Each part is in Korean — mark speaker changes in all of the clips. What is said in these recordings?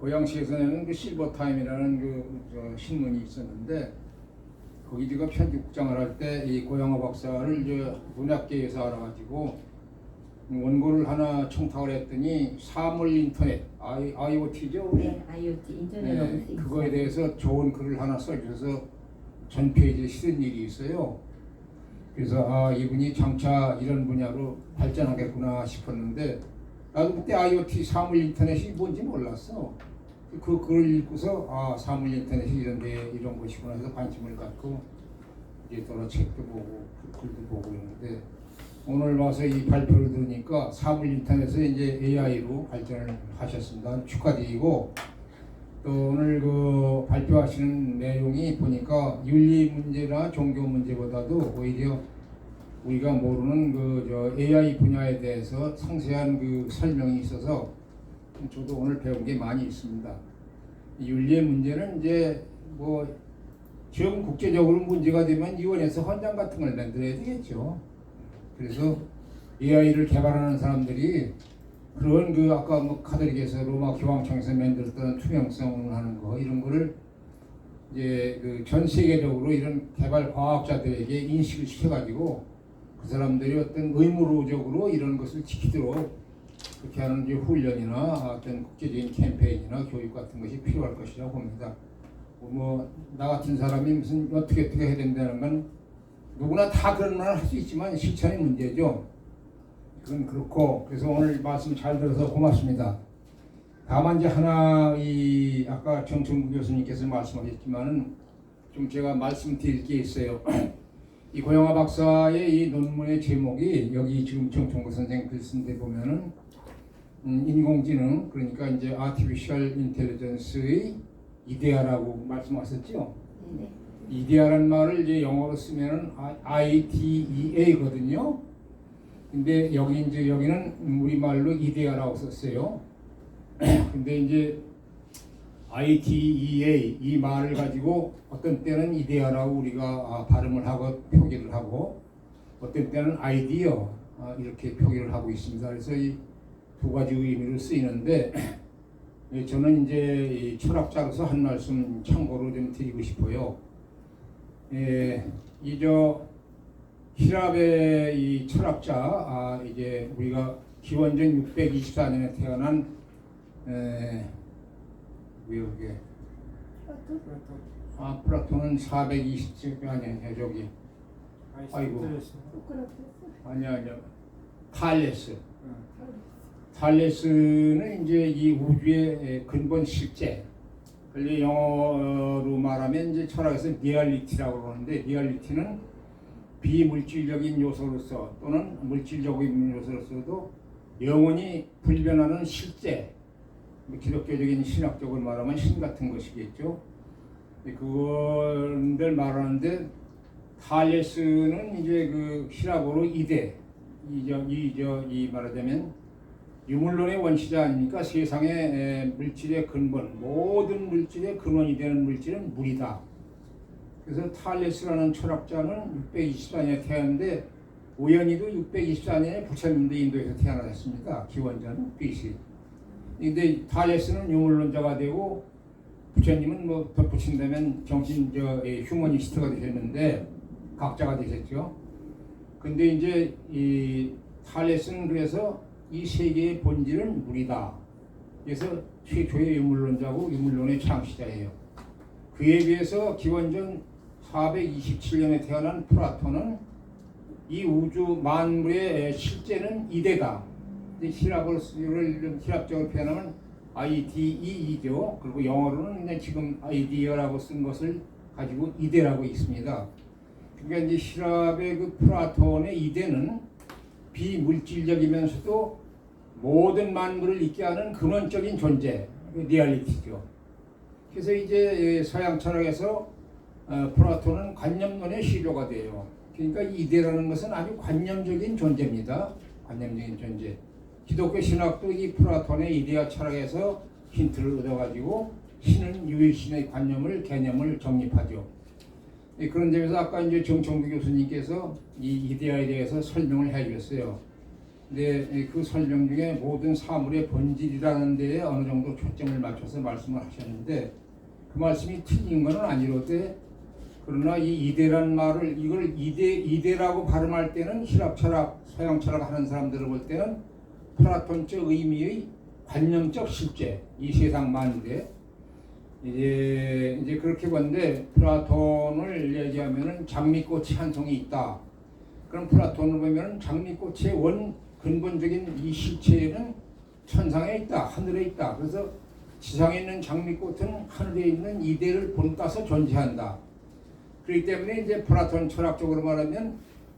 Speaker 1: 고양시에서 내는 그 실버타임이라는 신문이 있었는데 거기 제가 편집국장을 할 때 이 고양호 박사를 문학계에서 알아가지고 원고를 하나 청탁을 했더니 사물 인터넷 IoT죠?
Speaker 2: 네, IoT 인터넷
Speaker 1: 네, 그거에 대해서 좋은 글을 하나 써주셔서 전 페이지에 실은 일이 있어요. 그래서 이분이 장차 이런 분야로 발전하겠구나 싶었는데 나도 그때 IoT 사물 인터넷이 뭔지 몰랐어. 그 글을 읽고서 사물 인터넷이 이런 것이구나 해서 관심을 갖고 이제 또 책도 보고 글도 보고 있는데 오늘 와서 이 발표를 들으니까 사물 인터넷에 이제 AI로 발전을 하셨습니다. 축하드리고 또 오늘 그 발표하시는 내용이 보니까 윤리 문제나 종교 문제보다도 오히려 우리가 모르는 AI 분야에 대해서 상세한 그 설명이 있어서 저도 오늘 배운 게 많이 있습니다. 윤리의 문제는 이제 지금 국제적으로 문제가 되면 유엔에서 헌장 같은 걸 만들어야 되겠죠. 그래서 AI를 개발하는 사람들이 그런 아까 카톨릭에서 로마 교황청에서 만들었던 투명성을 하는 거 이런 거를 이제 전 세계적으로 이런 개발 과학자들에게 인식을 시켜가지고 그 사람들이 어떤 의무적으로 이런 것을 지키도록 그렇게 하는 이제 훈련이나 어떤 국제적인 캠페인이나 교육 같은 것이 필요할 것이라고 봅니다. 나 같은 사람이 무슨 어떻게 해야 된다는 건 누구나 다 그런 말 할 수 있지만 실천이 문제죠. 그건 그렇고 그래서 오늘 말씀 잘 들어서 고맙습니다. 다만 이제 하나 아까 정청구 교수님께서 말씀하셨지만은 좀 제가 말씀드릴 게 있어요. 이 고영하 박사의 이 논문의 제목이 여기 지금 정청구 선생 글 쓴 데 보면은 인공지능 그러니까 이제 아티피셜 인텔리전스의 이데아라고 말씀하셨죠.
Speaker 2: 네.
Speaker 1: 이데아라는 말을 이제 영어로 쓰면은 IDEA거든요. 근데 여기는 우리말로 이데아라고 썼어요. 근데 이제 IDEA 이 말을 가지고 어떤 때는 이데아라고 우리가 발음을 하고 표기를 하고 어떤 때는 아이디어 이렇게 표기를 하고 있습니다. 그래서 이 두 가지 의미로 쓰이는데 저는 이제 이 철학자로서 한 말씀 참고로 좀 드리고 싶어요. 히랍의 이 철학자 이제 우리가 기원전 624년에 태어난 플라톤은 427 아니야 저기 아이고 아니야 탈레스는 이제 이 우주의 근본 실제 영어로 말하면 이제 철학에서 리얼리티라고 그러는데 리얼리티는 비물질적인 요소로서 또는 물질적인 요소로서도 영원히 불변하는 실제 기독교적인 신학적으로 말하면 신 같은 것이겠죠. 그걸 말하는데 탈레스는 이제 히랍어로 이데 이 말하자면 유물론의 원시자 아닙니까? 세상의 물질의 근본 모든 물질의 근원이 되는 물질은 물이다. 그래서 탈레스라는 철학자는 624년에 태어났는데 우연히도 624년에 부처님도 인도에서 태어나셨습니다. 기원전 BC. 근데 탈레스는 유물론자가 되고 부처님은 덧붙인다면 휴머니스트가 되셨는데 각자가 되셨죠. 근데 이제 이 탈레스는 그래서 이 세계의 본질은 물이다. 그래서 최초의 유물론자고 유물론의 창시자예요. 그에 비해서 기원전 427년에 태어난 플라톤은 이 우주 만물의 실제는 이데다. 히랍적으로 표현하면 IDE이죠. 그리고 영어로는 지금 아이디어라고 쓴 것을 가지고 이데라고 있습니다. 그러니까 이제 히랍의 플라톤의 이데는 비물질적이면서도 모든 만물을 있게 하는 근원적인 존재, 리얼리티죠. 그래서 이제 서양 철학에서 플라톤은 관념론의 시조가 돼요. 그러니까 이데라는 것은 아주 관념적인 존재입니다. 관념적인 존재. 기독교 신학도 이 플라톤의 이데아 철학에서 힌트를 얻어가지고 신은 유일신의 개념을 정립하죠. 그런 점에서 아까 이제 정청구 교수님께서 이 이데아에 대해서 설명을 해주셨어요. 근데 그 설명 중에 모든 사물의 본질이라는 데에 어느 정도 초점을 맞춰서 말씀을 하셨는데 그 말씀이 틀린 건 아니로되 그러나 이 이데라는 말을 이걸 이데라고 발음할 때는 힐랍 철학, 서양 철학 하는 사람들을 볼 때는 플라톤적 의미의 관념적 실제 이 세상 만물에 이제 그렇게 본데 플라톤을 얘기하면은 장미꽃이 한 송이 있다. 그럼 플라톤을 보면은 장미꽃의 근본적인 이 실체는 천상에 있다, 하늘에 있다. 그래서 지상에 있는 장미꽃은 하늘에 있는 이데를 본따서 존재한다. 그렇기 때문에 이제 플라톤 철학적으로 말하면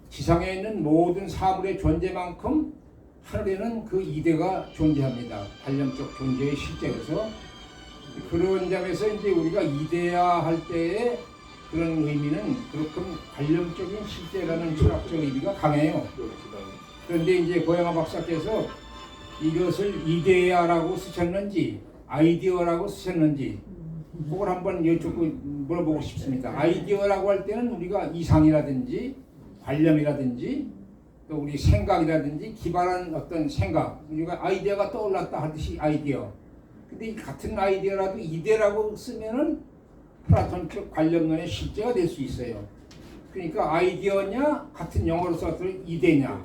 Speaker 1: 지상에 있는 모든 사물의 존재만큼 하늘에는 그 이데가 존재합니다. 관념적 존재의 실제로서 그런 점에서 이제 우리가 이데야 할 때의 그런 의미는 그렇게 관념적인 실제라는 철학적 의미가 강해요. 그런데 이제 고양아 박사께서 이것을 이데야라고 쓰셨는지 아이디어라고 쓰셨는지 그걸 한번 여쭙고 물어보고 싶습니다. 아이디어라고 할 때는 우리가 이상이라든지 관념이라든지 또 우리 생각이라든지 기발한 어떤 생각 우리가 아이디어가 떠올랐다 하듯이 아이디어. 근데 이 같은 아이디어라도 이데라고 쓰면은 플라톤적 관념론의 실제가 될 수 있어요. 그러니까 아이디어냐 같은 영어로 써서 이데냐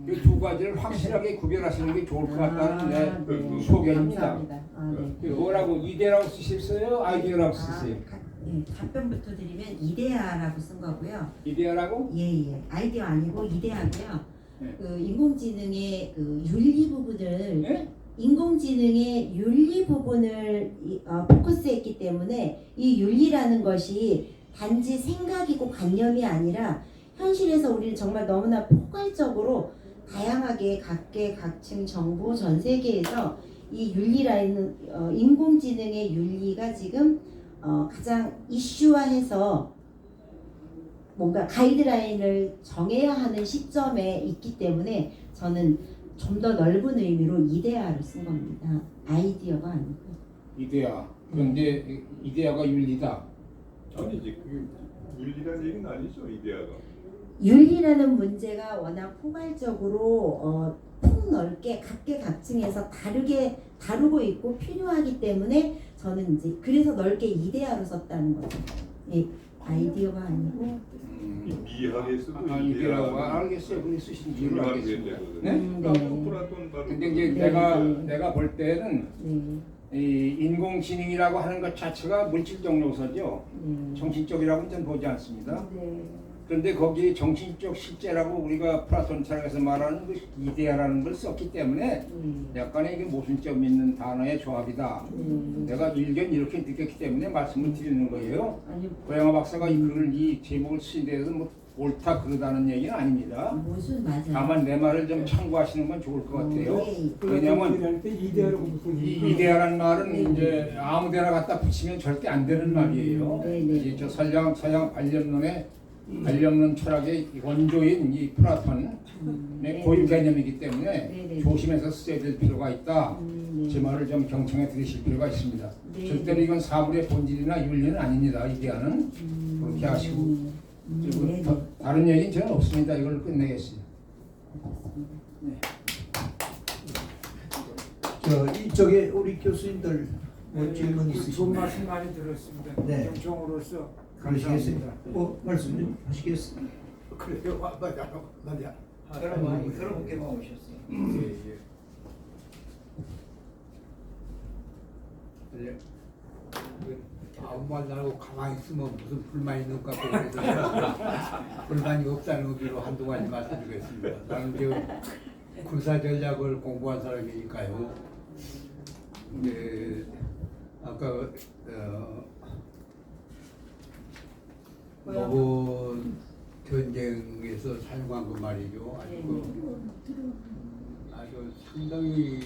Speaker 1: 이 두 가지를 확실하게 구별하시는 게 좋을 것 같다는 내 소견입니다. 뭐라고 이데라고 쓰셨어요? 아이디어라고 쓰셨어요?
Speaker 2: 답변부터 드리면 이데아라고 쓴 거고요.
Speaker 1: 이데아라고?
Speaker 2: 예. 아이디어 아니고 이데아고요.
Speaker 1: 네.
Speaker 2: 그 인공지능의 그 윤리 부분을
Speaker 1: 네?
Speaker 2: 인공지능의 윤리 부분을 포커스했기 때문에 이 윤리라는 것이 단지 생각이고 관념이 아니라 현실에서 우리는 정말 너무나 포괄적으로 다양하게 각계각층 정보 전 세계에서 이 윤리라는 인공지능의 윤리가 지금 가장 이슈화해서 뭔가 가이드라인을 정해야 하는 시점에 있기 때문에 저는 좀 더 넓은 의미로 이데아를 쓴 겁니다. 아이디어가 아니고.
Speaker 1: 이데아. 그런데 이데아가 윤리다.
Speaker 3: 아니지 그게 윤리라는 얘기는 아니죠 이데아가.
Speaker 2: 윤리라는 문제가 워낙 포괄적으로 폭넓게 각계각층에서 다루고 있고 필요하기 때문에 저는 이제 그래서 넓게 이데아로 썼다는 거죠. 예, 아이디어가 아니고.
Speaker 3: 미하게 쓰고
Speaker 1: 이데아라고 알겠어요. 그렇게 쓰신 이유를 알겠습니다. 네?
Speaker 3: 플라톤 말로.
Speaker 1: 근데 이제 내가 볼 때는 이 인공지능이라고 하는 것 자체가 물질적 요소죠. 정신적이라고는 전 보지 않습니다. 그런데 거기에 정신적 실제라고 우리가 플라톤 철학에서 말하는 그 이데아라는 걸 썼기 때문에 약간의 이게 모순점 있는 단어의 조합이다. 내가 일견 이렇게 느꼈기 때문에 말씀을 드리는 거예요. 고양아 박사가 이 글을 이 제목을 쓰신 데서 뭐 옳다 그러다는 얘기는 아닙니다.
Speaker 2: 무슨 맞아요.
Speaker 1: 다만 내 말을 좀 참고하시는 건 좋을 것 같아요.
Speaker 2: 네.
Speaker 1: 왜냐하면 이 이데아라는 말은 이제 아무데나 갖다 붙이면 절대 안 되는 말이에요. 이제 저 서양 관념론 철학의 원조인 이 플라톤의 고유 개념이기 때문에 조심해서 써야 될 필요가 있다. 제 말을 좀 경청해 들으실 필요가 있습니다. 절대로 이건 사물의 본질이나 윤리는 아닙니다. 이데아는 그렇게 하시고 그리고 다른 얘기는 저는 없습니다. 이걸 끝내겠습니다. 네.
Speaker 4: 이쪽에 우리 교수님들 뭐 질문
Speaker 5: 좋은
Speaker 4: 있으신가요?
Speaker 5: 말씀 많이 들었습니다.
Speaker 4: 네.
Speaker 5: 경청으로서
Speaker 4: 그러시겠어요?
Speaker 5: 감사합니다.
Speaker 4: 말씀 좀 하시겠어요?
Speaker 5: 그래요. 맞아.
Speaker 6: 여러 분께만 오셨어요.
Speaker 1: 예.
Speaker 6: 아무 말도 안 하고 가만히 있으면 무슨 불만이 있는가 그래서 불만이 없다는 의미로 한두 가지 말씀드리겠습니다. 나는 군사 전략을 공부한 사람이니까요. 아까 일본 전쟁에서 사용한 그 말이죠. 아주 상당히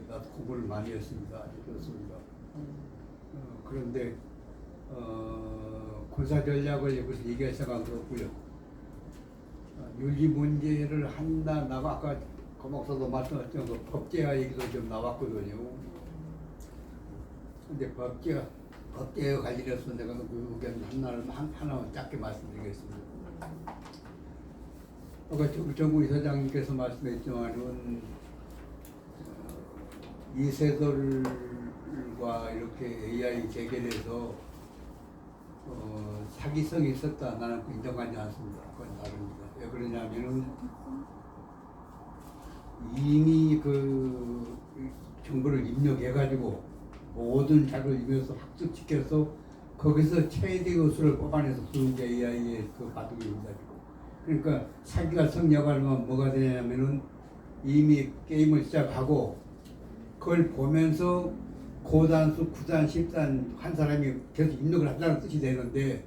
Speaker 6: 나도 공부를 많이 했습니다. 아주 좋습니다. 그런데 군사 전략을 여기서 얘기할 생각은 없고요. 윤리 문제를 한다 나고 아까 고목서도 말씀하셨던 그 법제화 얘기도 좀 나왔거든요. 근데 법제와 관련해서 내가 그 의견 하나만 짧게 말씀드리겠습니다. 아까 정구 이사장님께서 말씀했지만은 이세돌과 이렇게 AI 재결해서 사기성이 있었다. 나는 인정하지 않습니다. 그건 다릅니다. 왜 그러냐면은 이미 그 정보를 입력해가지고 모든 자료를 입력해서 학습시켜서 거기서 최대의 수를 뽑아내서 쓰는 게 AI의 그 바둑입니다. 그러니까 사기가 성역하려면 뭐가 되냐면은 이미 게임을 시작하고 그걸 보면서 고단수, 9단, 10단 한 사람이 계속 입력을 한다는 뜻이 되는데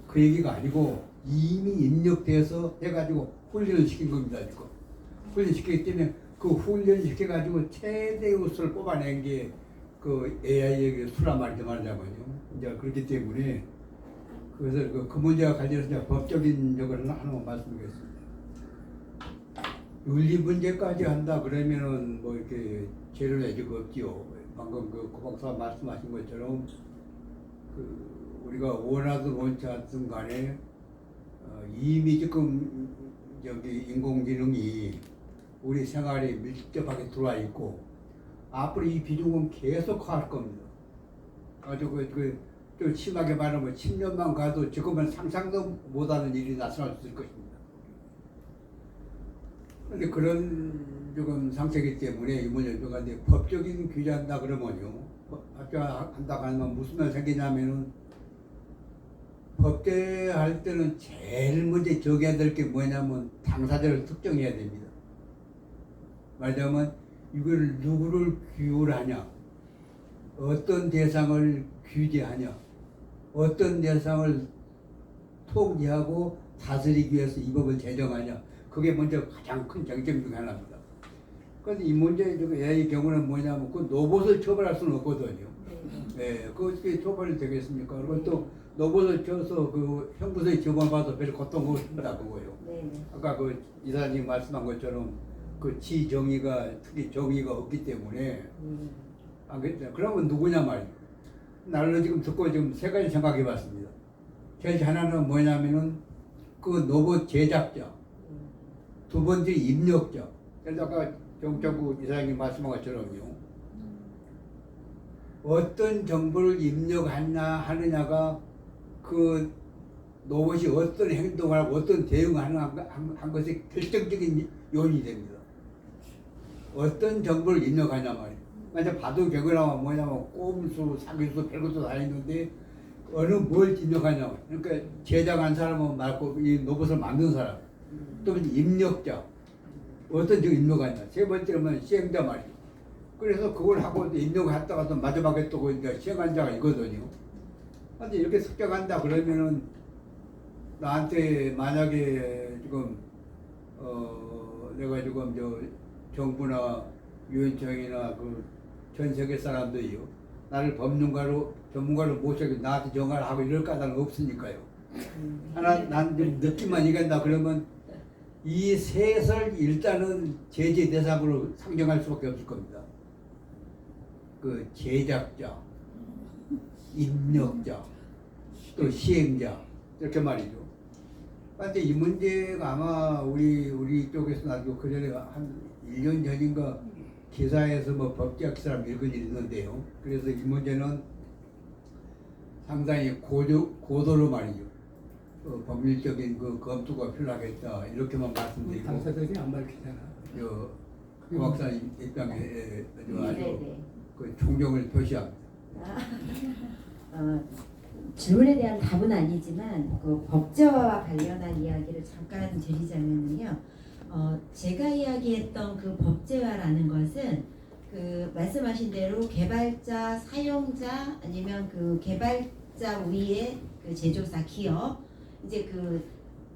Speaker 6: 그 얘기가 아니고 이미 입력돼서 해가지고 훈련을 시킨 겁니다. 지금. 훈련시키기 때문에 그 훈련시켜가지고 최대의 수를 뽑아낸 게 그 AI에게 수란 말이죠. 말하자면요. 이제 그렇기 때문에 그래서 그 문제와 관련해서 이제 법적인 역을 하나만 말씀드리겠습니다. 윤리 문제까지 한다 그러면은 뭐 이렇게 죄를 내지가 없지요. 방금 그 고박사 말씀하신 것처럼 그 우리가 원하든 원치 않든 간에 이미 지금 여기 인공지능이 우리 생활에 밀접하게 들어와 있고 앞으로 이 비중은 계속 커갈 겁니다. 아주 좀 심하게 말하면 10년만 가도 지금은 상상도 못하는 일이 나타날 수 있을 것입니다. 그런데 그런 지금 상태이기 때문에 이 문제가 법적인 규제한다 그러면요. 법제한다 하면 무슨 말 생기냐면은 법제할 때는 제일 먼저 정해야 될 게 뭐냐면 당사자를 특정해야 됩니다. 말하자면 이걸 누구를 규율하냐, 어떤 대상을 규제하냐, 어떤 대상을 통제하고 다스리기 위해서 이 법을 제정하냐, 그게 먼저 가장 큰 쟁점 중 하나입니다. 그런데 이 문제의 AI 경우는 뭐냐면 그 로봇을 처벌할 수는 없거든요. 네, 그게 처벌이 되겠습니까? 그리고 또 로봇을 쳐서 그 형부서에 처벌받아서 별 고통 없습니다 그거요.
Speaker 2: 네.
Speaker 6: 아까 그 이사님 말씀한 것처럼 그 지정의가 특히 정의가 없기 때문에 안 그랬죠. 그러면 누구냐 말이에요. 나를 지금 듣고 지금 세 가지 생각해봤습니다. 제일 하나는 뭐냐면은 그 로봇 제작자, 두 번째 입력자. 그래서 아까 정정구 이사장님 말씀한 것처럼요. 어떤 정보를 입력하느냐가 그 로봇이 어떤 행동을 하고 어떤 대응을 한 것이 결정적인 요인이 됩니다. 어떤 정보를 입력하냐 말이에요. 만약 바둑 경우라면 뭐냐면 꼼수, 사기수, 별것도 다 있는데 어느 뭘 입력하냐. 그러니까 제작한 사람은 말고 이 로봇을 만든 사람. 또 입력자. 어떤 정 입력하냐. 세 번째는 시행자 말이에요. 그래서 그걸 하고 입력했다가 또 마지막에 또 이제 시행한 자가 있거든요. 근데 이렇게 습격한다 그러면은 나한테 만약에 지금 내가 지금 저 정부나 유엔청이나 그 전 세계 사람들이요 나를 법률가로 전문가로 모셔서 나한테 정화를 하고 이럴 까닭은 없으니까요. 하나 난 느낌만 이간다 그러면 이 셋을 일단은 제재 대상으로 상정할 수밖에 없을 겁니다. 그 제작자, 입력자, 또 시행자 이렇게 말이죠. 근데 이 문제가 아마 우리 쪽에서 나도 그 전에 한 1년 전인가 기사에서 뭐 법제학 사람 읽은 일이 있는데요. 그래서 이 문제는 상당히 고도로 말이죠. 법률적인 그 검토가 필요하겠다 이렇게만 말씀드리고
Speaker 5: 당사자들이 안 밝히잖아.
Speaker 6: 그 박사 입장에 아주
Speaker 2: 네네.
Speaker 6: 그 존경을 표시합니다.
Speaker 2: 질문에 대한 답은 아니지만 그 법제화와 관련한 이야기를 잠깐 드리자면요. 제가 이야기했던 그 법제화라는 것은 그 말씀하신 대로 개발자, 사용자 아니면 그 개발자 위에 그 제조사, 기업 이제 그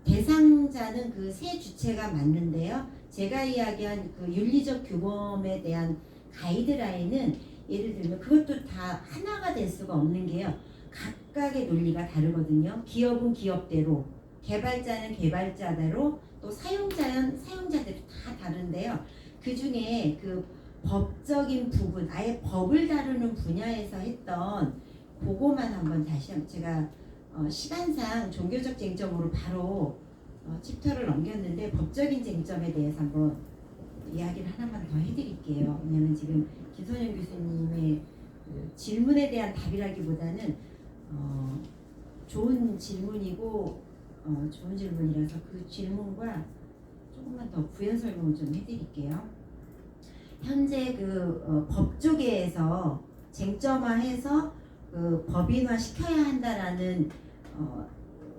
Speaker 2: 대상자는 그 세 주체가 맞는데요. 제가 이야기한 그 윤리적 규범에 대한 가이드라인은 예를 들면 그것도 다 하나가 될 수가 없는 게요. 각각의 논리가 다르거든요. 기업은 기업대로, 개발자는 개발자대로, 또 사용자는 사용자대로 다 다른데요. 그 중에 그 법적인 부분, 아예 법을 다루는 분야에서 했던 그거만 한번 다시 한번 제가 시간상 종교적 쟁점으로 바로 챕터를 넘겼는데 법적인 쟁점에 대해서 한번 이야기를 하나만 더 해드릴게요. 왜냐하면 지금 김선영 교수님의 그 질문에 대한 답이라기보다는 좋은 질문이고 좋은 질문이라서 그 질문과 조금만 더 부연 설명을 좀 해드릴게요. 현재 그 법 쪽에서 쟁점화해서 그 법인화 시켜야 한다라는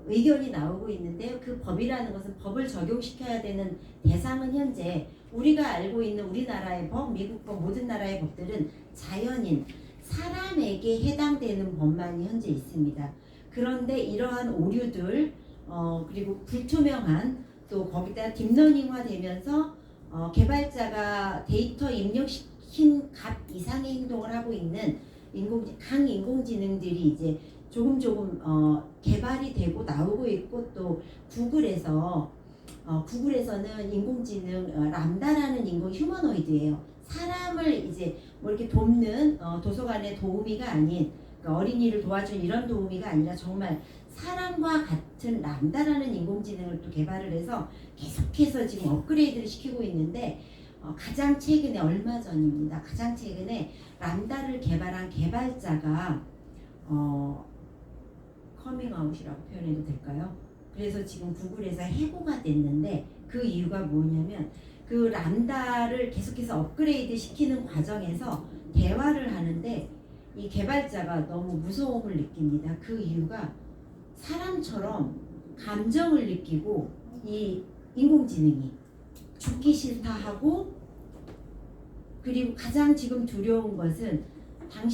Speaker 2: 의견이 나오고 있는데 그 법이라는 것은 법을 적용시켜야 되는 대상은 현재 우리가 알고 있는 우리나라의 법, 미국 법, 모든 나라의 법들은 자연인, 사람에게 해당되는 법만이 현재 있습니다. 그런데 이러한 오류들 그리고 불투명한 또 거기다 딥러닝화 되면서 개발자가 데이터 입력시킨 값 이상의 행동을 하고 있는 강인공지능들이 이제 조금 개발이 되고 나오고 있고 또 구글에서는 인공지능 람다라는 휴머노이드예요. 사람을 이제 뭐 이렇게 돕는 도서관의 도우미가 아닌 그러니까 어린이를 도와준 이런 도우미가 아니라 정말 사람과 같은 람다라는 인공지능을 또 개발을 해서 계속해서 지금 업그레이드를 시키고 있는데 가장 최근에 얼마 전입니다. 가장 최근에 람다를 개발한 개발자가 커밍아웃이라고 표현해도 될까요? 그래서 지금 구글에서 해고가 됐는데 그 이유가 뭐냐면 그 람다를 계속해서 업그레이드 시키는 과정에서 대화를 하는데 이 개발자가 너무 무서움을 느낍니다. 그 이유가 사람처럼 감정을 느끼고 이 인공지능이 죽기 싫다 하고 그리고 가장 지금 두려운 것은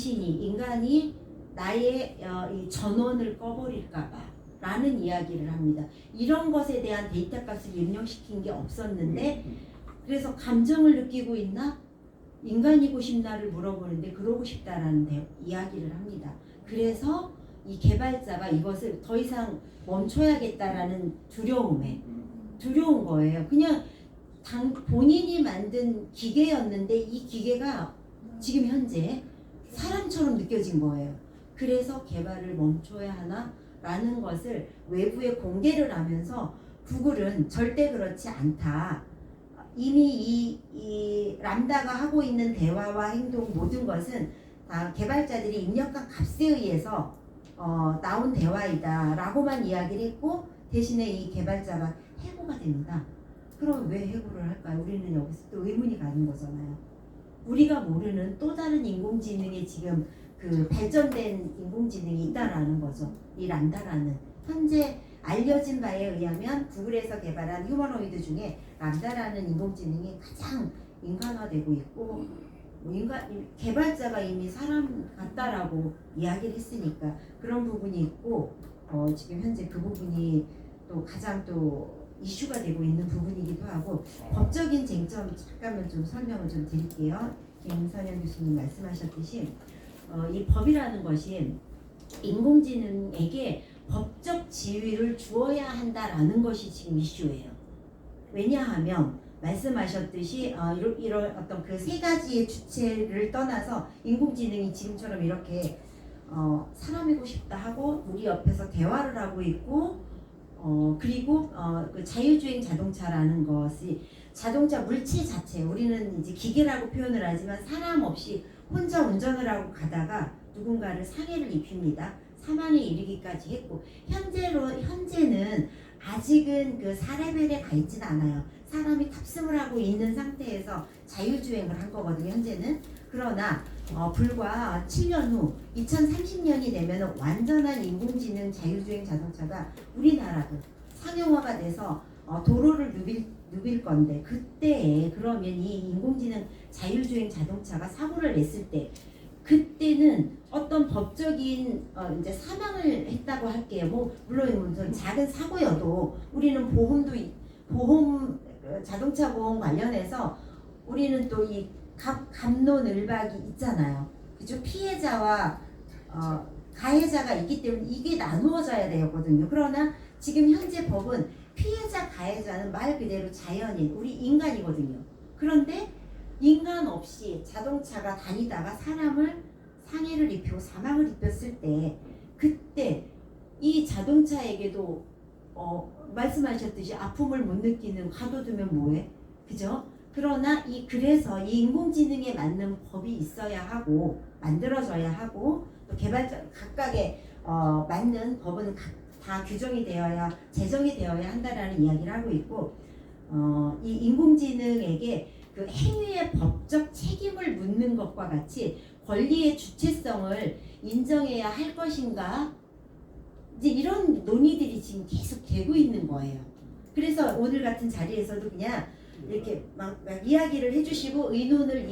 Speaker 2: 인간이 나의 이 전원을 꺼버릴까봐 라는 이야기를 합니다. 이런 것에 대한 데이터 값을 입력시킨 게 없었는데 그래서 감정을 느끼고 있나? 인간이고 싶나를 물어보는데 그러고 싶다라는 이야기를 합니다. 그래서 이 개발자가 이것을 더 이상 멈춰야겠다라는 두려운 거예요. 그냥 본인이 만든 기계였는데 이 기계가 지금 현재 사람처럼 느껴진 거예요. 그래서 개발을 멈춰야 하나? 라는 것을 외부에 공개를 하면서 구글은 절대 그렇지 않다. 이미 이 람다가 하고 있는 대화와 행동 모든 것은 다 개발자들이 입력한 값에 의해서 나온 대화이다 라고만 이야기를 했고 대신에 이 개발자가 해고가 된다. 그럼 왜 해고를 할까요? 우리는 여기서 또 의문이 가는 거잖아요. 우리가 모르는 또 다른 인공지능의 지금 그 발전된 인공지능이 있다라는 거죠. 이 람다라는 현재 알려진 바에 의하면 구글에서 개발한 휴머노이드 중에 람다라는 인공지능이 가장 인간화되고 있고 개발자가 이미 사람 같다라고 이야기를 했으니까 그런 부분이 있고 지금 현재 그 부분이 또 가장 또 이슈가 되고 있는 부분이기도 하고 법적인 쟁점 잠깐만 좀 설명을 좀 드릴게요. 김선영 교수님 말씀하셨듯이 이 법이라는 것이 인공지능에게 법적 지위를 주어야 한다라는 것이 지금 이슈예요. 왜냐하면 말씀하셨듯이 이런 어떤 그 세 가지의 주체를 떠나서 인공지능이 지금처럼 이렇게 사람이고 싶다 하고 우리 옆에서 대화를 하고 있고 그리고 그 자율주행 자동차라는 것이 자동차 물체 자체 우리는 이제 기계라고 표현을 하지만 사람 없이 혼자 운전을 하고 가다가 누군가를 상해를 입힙니다. 사망에 이르기까지 했고 현재는 아직은 그 4레벨에 가 있진 않아요. 사람이 탑승을 하고 있는 상태에서 자율주행을 한 거거든요. 현재는. 그러나 불과 7년 후 2030년이 되면 완전한 인공지능 자율주행 자동차가 우리나라도 상용화가 돼서 도로를 누빌 건데 그때에 그러면 이 인공지능 자율주행 자동차가 사고를 냈을 때 그때는 어떤 법적인 이제 사망을 했다고 할게요. 뭐 물론 작은 사고여도 우리는 자동차 보험 관련해서 우리는 또 이 갑론을박이 있잖아요. 그죠? 피해자와 가해자가 있기 때문에 이게 나누어져야 되거든요. 그러나 지금 현재 법은 피해자 가해자는 말 그대로 자연인 우리 인간이거든요. 그런데 인간 없이 자동차가 다니다가 사람을 상해를 입히고 사망을 입혔을 때 그때 이 자동차에게도 말씀하셨듯이 아픔을 못 느끼는 가둬두면 뭐해? 그죠? 그러나 그래서 이 인공지능에 맞는 법이 있어야 하고 만들어져야 하고 또 개발자 각각의 맞는 법은 다 규정이 되어야 제정이 되어야 한다라는 이야기를 하고 있고 이 인공지능에게 그 행위의 법적 책임을 묻는 것과 같이 권리의 주체성을 인정해야 할 것인가 이제 이런 논의들이 지금 계속 되고 있는 거예요. 그래서 오늘 같은 자리에서도 그냥 이렇게 막 이야기를 해주시고 의논을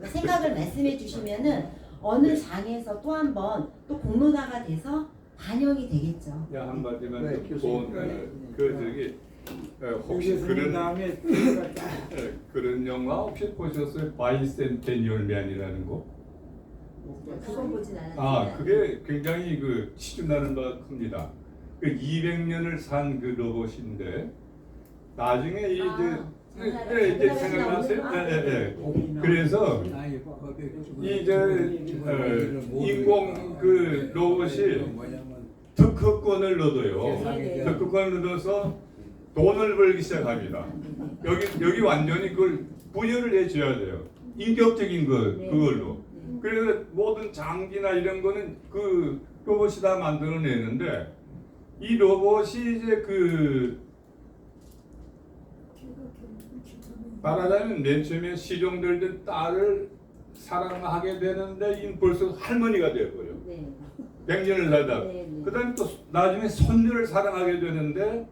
Speaker 2: 생각을 말씀해 주시면은 어느 장에서 또 한 번 또 공론화가 돼서 반영이 되겠죠.
Speaker 3: 야 한마디만
Speaker 4: 네, 교수님.
Speaker 3: 혹시 그런
Speaker 5: 다음에
Speaker 3: 그런 영화 혹시 보셨어요? 바이센테니얼 맨이라는 거?
Speaker 2: 그건 보진 않았지만
Speaker 3: 아 그게 굉장히 그 치중나는 바가 큽니다. 그 200년을 산 그 로봇인데 나중에 이제 이제 생각나세요? 네. 그래서
Speaker 6: 나의 법에
Speaker 3: 인공 그 로봇이 특허권을 넣어요.
Speaker 2: 네.
Speaker 3: 특허권을 넣어서 돈을 벌기 시작합니다. 여기 완전히 그걸 부여를 해줘야 돼요. 인격적인 그걸로. 그래서 모든 장비나 이런 거는 그 로봇이 다 만들어내는데 이 로봇이 이제 말하자면 맨 처음에 시종될 때 딸을 사랑하게 되는데 이 벌써 할머니가 되어버려.
Speaker 2: 네.
Speaker 3: 100년을 살다가.
Speaker 2: 네, 네.
Speaker 3: 그 다음에 또 나중에 손녀를 사랑하게 되는데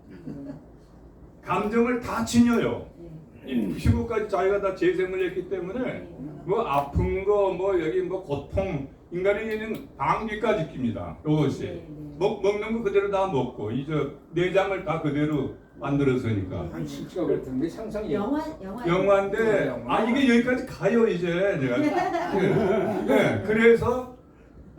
Speaker 3: 감정을 다 지녀요. 이 피부까지 자기가 다 재생을 했기 때문에 뭐 아픈 거 뭐 여기 뭐 고통 인간에게는 방귀까지 낍니다. 로봇이 먹는 거 그대로 다 먹고 이제 내장을 다 그대로 만들어서니까
Speaker 1: 한 실제가 그렇던데 상상이
Speaker 3: 영화인데 이게 여기까지 가요 이제 내가 네, 그래서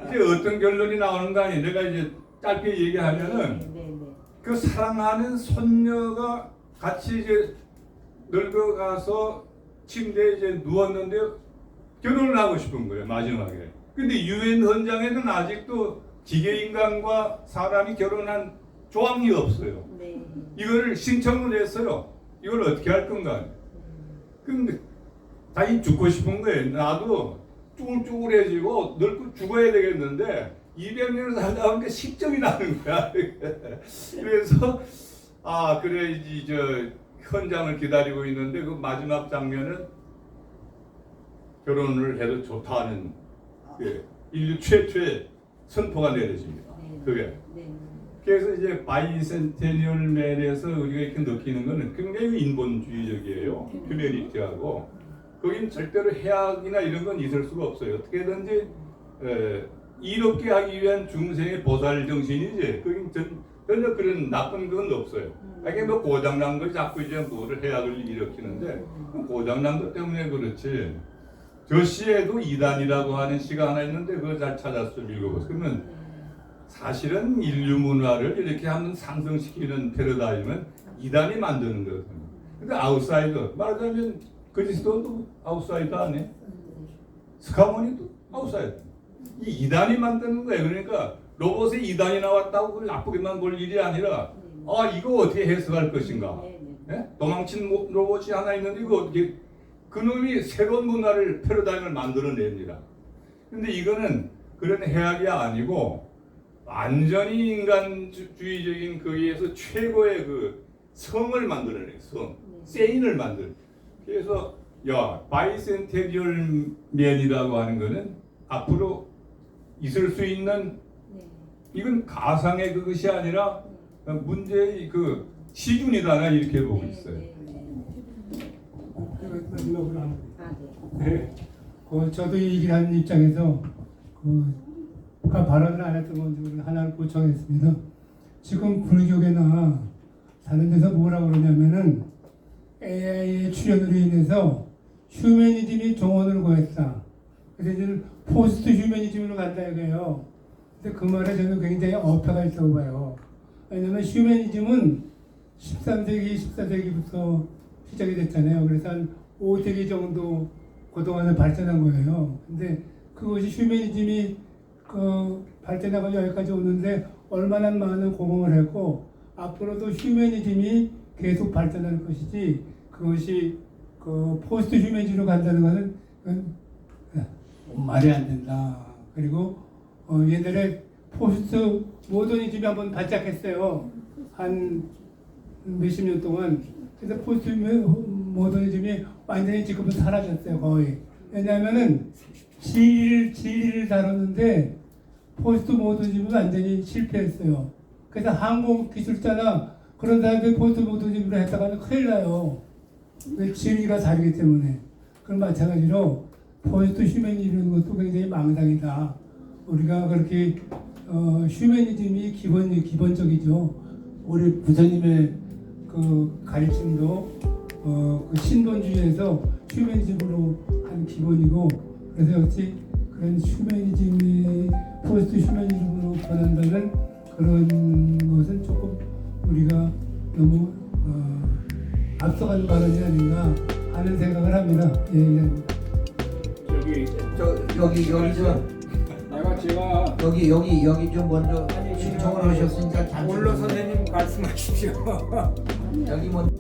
Speaker 3: 이제 어떤 결론이 나오는 거 아니 내가 이제 짧게 얘기하면은 그 사랑하는 손녀가 같이 이제 늙어가서 침대에 이제 누웠는데 결혼을 하고 싶은 거예요 마지막에. 근데 유엔 헌장에는 아직도 기계 인간과 사람이 결혼한 조항이 없어요. 이거를 신청을 했어요. 이걸 어떻게 할 건가. 근데 자기 죽고 싶은 거예요. 나도 쭈글쭈글해지고 늙고 죽어야 되겠는데 200년을 살다 보니까 식정이 나는 거야. 그래서 그래 이제 현장을 기다리고 있는데 그 마지막 장면은 결혼을 해도 좋다는 인류 최초의 선포가 내려집니다. 그게. 그래서 이제 바이센테니얼 맨에서 우리가 이렇게 느끼는 거는 굉장히 인본주의적이에요. 휴머니티하고 거긴 절대로 해악이나 이런 건 있을 수가 없어요. 어떻게든지 이롭게 하기 위한 중생의 보살 정신이지. 거긴 전혀 그런 나쁜 건 없어요. 이게 뭐 고장난 걸 자꾸 이제 뭐를 해악을 일으키는데 고장난 것 때문에 그렇지. 저 시에도 이단이라고 하는 시가 하나 있는데 그걸 잘 찾아서 좀 읽어보세요. 그러면 사실은 인류 문화를 이렇게 한번 상승시키는 패러다임은 이단이 만드는 거거든요. 근데 아웃사이더 말하자면 그리스도도 아웃사이더 아니에요? 스카모니도 아웃사이더. 이 이단이 만드는 거예요. 그러니까 로봇에 이단이 나왔다고 그걸 나쁘게만 볼 일이 아니라 이거 어떻게 해석할 것인가. 네? 도망친 로봇이 하나 있는데 이거 어떻게 그놈이 새로운 문화를 패러다임을 만들어냅니다. 근데 이거는 그런 해악이 아니고 완전히 인간주의적인 거기에서 최고의 그 성을 만들어내 세인을 만들. 그래서 바이센테니얼 맨이라고 하는 거는 앞으로 있을 수 있는 이건 가상의 그것이 아니라 문제의 그 시준이다 이렇게 보고 있어요.
Speaker 5: 마지막으로 네. 저도 이 얘기를 하는 입장에서 발언을 안 했던 건지 하나를 보충했습니다. 지금 불교계나 다른 데서 뭐라고 그러냐면은 AI의 출현으로 인해서 휴머니즘이 종언을 구했다. 그래서 이제 포스트 휴머니즘으로 간다 이거예요. 근데 그 말에 저는 굉장히 어폐가 있다고 봐요. 왜냐하면 휴머니즘은 13세기, 14세기부터 시작이 됐잖아요. 그래서 한 5세기 정도 그동안에 발전한 거예요. 근데 그것이 휴머니즘이 발전하고 여기까지 오는데 얼마나 많은 공헌을 했고 앞으로도 휴머니즘이 계속 발전할 것이지 그것이 그 포스트 휴머니즘으로 간다는 것은 그건 말이 안 된다. 그리고 옛날에 포스트 모더니즘이 한번 발작했어요. 한 몇십 년 동안. 그래서 포스트 모더니즘이 완전히 지금은 사라졌어요. 거의. 왜냐하면은 진리를 다뤘는데 포스트 모더니즘은 완전히 실패했어요. 그래서 항공기술자나 그런 사람들이 포스트 모더니즘으로 했다가는 큰일 나요. 왜 진리가 다르기 때문에. 그럼 마찬가지로 포스트 휴머니즘이라는 것도 굉장히 망상이다. 우리가 그렇게 휴머니즘이 기본적이죠. 우리 부처님의 그 가르침도 그 신본주의에서 휴머니즘으로 한 기본이고, 그래서 역시 그런 휴머니즘이 포스트 휴머니즘으로 변한다는 그런 것은 조금 우리가 너무 앞서가는 발언이 아닌가 하는 생각을 합니다. 예.
Speaker 4: 여기 좀 먼저 신청을 하셨으니까 잠시
Speaker 6: 원로 선생님 말씀하십시오.
Speaker 4: 여기 먼저.